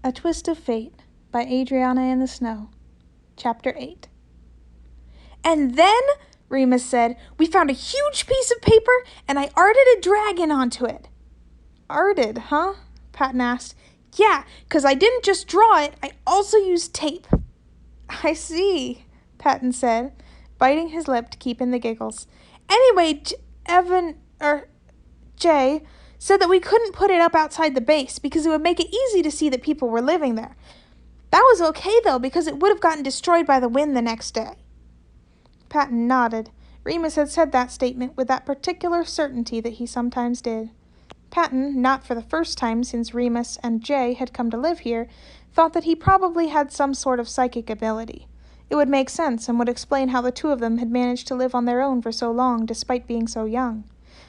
A Twist of Fate by AdrianaintheSnow, Chapter 8. "And then," Remus said, "we found a huge piece of paper, and I arted a dragon onto it." "Arted, huh?" Patton asked. "Yeah, 'cause I didn't just draw it, I also used tape." "I see," Patton said, biting his lip to keep in the giggles. "Anyway, Jay said that we couldn't put it up outside the base because it would make it easy to see that people were living there. That was okay, though, because it would have gotten destroyed by the wind the next day." Patton nodded. Remus had said that statement with that particular certainty that he sometimes did. Patton, not for the first time since Remus and Jay had come to live here, thought that he probably had some sort of psychic ability. It would make sense and would explain how the two of them had managed to live on their own for so long despite being so young.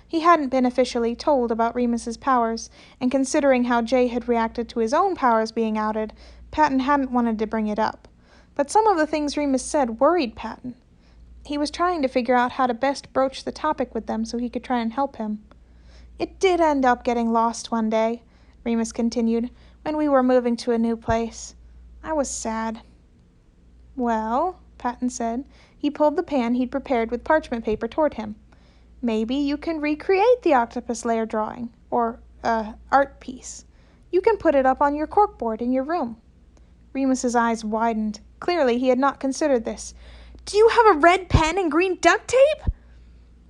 He hadn't been officially told about Remus's powers, and considering how Jay had reacted to his own powers being outed, Patton hadn't wanted to bring it up. But some of the things Remus said worried Patton. He was trying to figure out how to best broach the topic with them so he could try and help him. "It did end up getting lost one day," Remus continued, "when we were moving to a new place. I was sad." "Well," Patton said. He pulled the pan he'd prepared with parchment paper toward him. "Maybe you can recreate the octopus lair drawing, or, art piece. You can put it up on your corkboard in your room." Remus's eyes widened. Clearly he had not considered this. "Do you have a red pen and green duct tape?"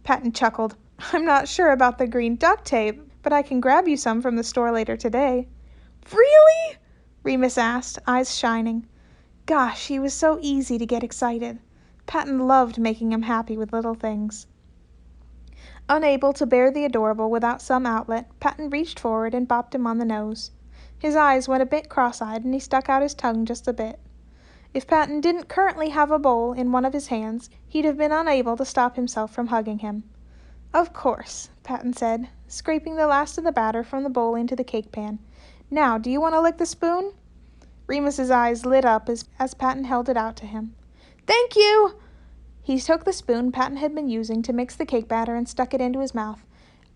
Patton chuckled. "I'm not sure about the green duct tape, but I can grab you some from the store later today." "Really?" Remus asked, eyes shining. Gosh, he was so easy to get excited. Patton loved making him happy with little things. Unable to bear the adorable without some outlet, Patton reached forward and bopped him on the nose. His eyes went a bit cross-eyed, and he stuck out his tongue just a bit. If Patton didn't currently have a bowl in one of his hands, he'd have been unable to stop himself from hugging him. "Of course," Patton said, scraping the last of the batter from the bowl into the cake pan. "Now, do you want to lick the spoon?" Remus's eyes lit up as Patton held it out to him. "Thank you!" He took the spoon Patton had been using to mix the cake batter and stuck it into his mouth.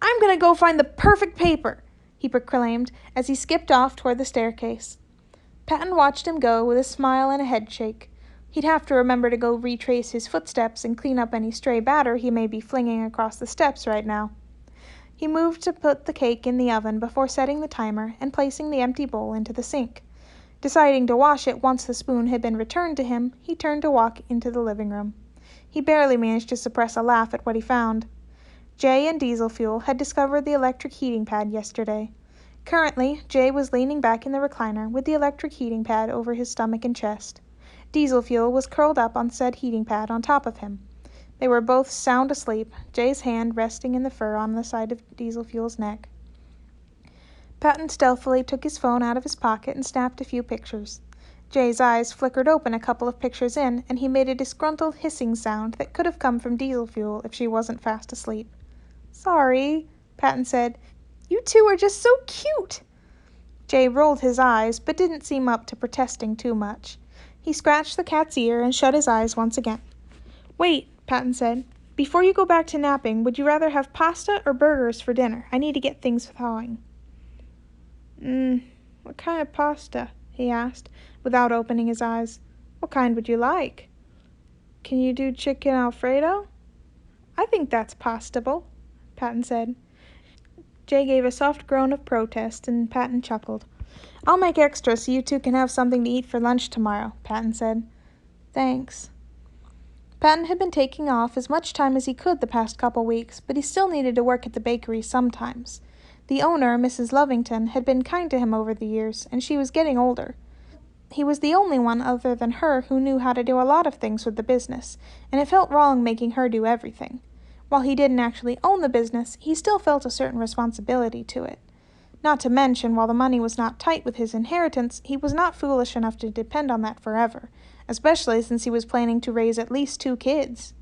"I'm going to go find the perfect paper," he proclaimed as he skipped off toward the staircase. Patton watched him go with a smile and a headshake. He'd have to remember to go retrace his footsteps and clean up any stray batter he may be flinging across the steps right now. He moved to put the cake in the oven before setting the timer and placing the empty bowl into the sink. Deciding to wash it once the spoon had been returned to him, he turned to walk into the living room. He barely managed to suppress a laugh at what he found. Jay and Diesel Fuel had discovered the electric heating pad yesterday. Currently, Jay was leaning back in the recliner with the electric heating pad over his stomach and chest. Diesel Fuel was curled up on said heating pad on top of him. They were both sound asleep, Jay's hand resting in the fur on the side of Diesel Fuel's neck. Patton stealthily took his phone out of his pocket and snapped a few pictures. Jay's eyes flickered open a couple of pictures in, and he made a disgruntled hissing sound that could have come from Diesel Fuel if she wasn't fast asleep. "Sorry," Patton said. "You two are just so cute." Jay rolled his eyes, but didn't seem up to protesting too much. He scratched the cat's ear and shut his eyes once again. "Wait," Patton said. "Before you go back to napping, would you rather have pasta or burgers for dinner? I need to get things thawing." What kind of pasta?" he asked, without opening his eyes. "What kind would you like?" "Can you do chicken Alfredo?" "I think that's pastable," Patton said. Jay gave a soft groan of protest, and Patton chuckled. "I'll make extra so you two can have something to eat for lunch tomorrow," Patton said. "Thanks." Patton had been taking off as much time as he could the past couple weeks, but he still needed to work at the bakery sometimes. The owner, Mrs. Lovington, had been kind to him over the years, and she was getting older. He was the only one other than her who knew how to do a lot of things with the business, and it felt wrong making her do everything. While he didn't actually own the business, he still felt a certain responsibility to it. Not to mention, while the money was not tight with his inheritance, he was not foolish enough to depend on that forever, especially since he was planning to raise at least 2 kids.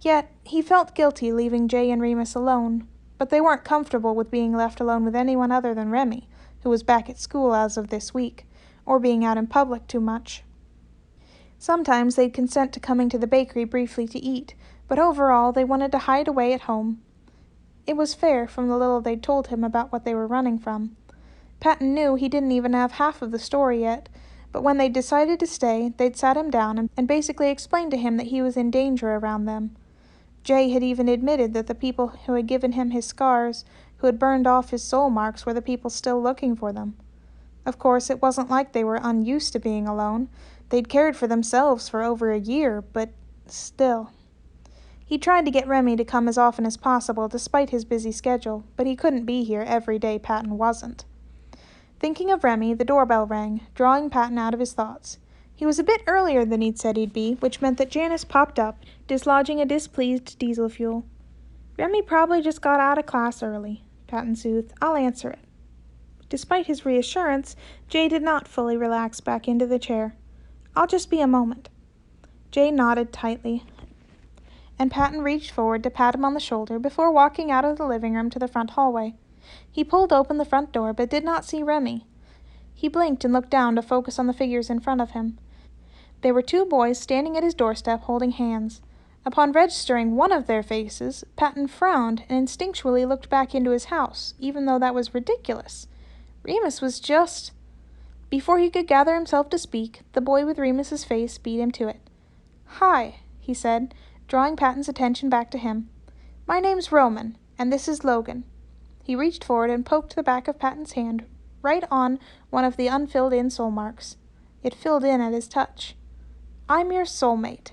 Yet, he felt guilty leaving Jay and Remus alone, but they weren't comfortable with being left alone with anyone other than Remy, who was back at school as of this week, or being out in public too much. Sometimes they'd consent to coming to the bakery briefly to eat, but overall they wanted to hide away at home. It was fair from the little they'd told him about what they were running from. Patton knew he didn't even have half of the story yet, but when they'd decided to stay, they'd sat him down and basically explained to him that he was in danger around them. Jay had even admitted that the people who had given him his scars, who had burned off his soul marks, were the people still looking for them. Of course, it wasn't like they were unused to being alone. They'd cared for themselves for over a year, but still. He tried to get Remy to come as often as possible despite his busy schedule, but he couldn't be here every day Patton wasn't. Thinking of Remy, the doorbell rang, drawing Patton out of his thoughts. He was a bit earlier than he'd said he'd be, which meant that Janice popped up, dislodging a displeased diesel fuel. "Remy probably just got out of class early," Patton soothed. "I'll answer it." Despite his reassurance, Jay did not fully relax back into the chair. "I'll just be a moment." Jay nodded tightly, and Patton reached forward to pat him on the shoulder before walking out of the living room to the front hallway. He pulled open the front door but did not see Remy. He blinked and looked down to focus on the figures in front of him. They were two boys standing at his doorstep holding hands. Upon registering one of their faces, Patton frowned and instinctually looked back into his house, even though that was ridiculous. Remus was just... Before he could gather himself to speak, the boy with Remus's face beat him to it. "Hi," he said, drawing Patton's attention back to him. "My name's Roman, and this is Logan." He reached forward and poked the back of Patton's hand right on one of the unfilled-in soul marks. It filled in at his touch. "I'm your soulmate,"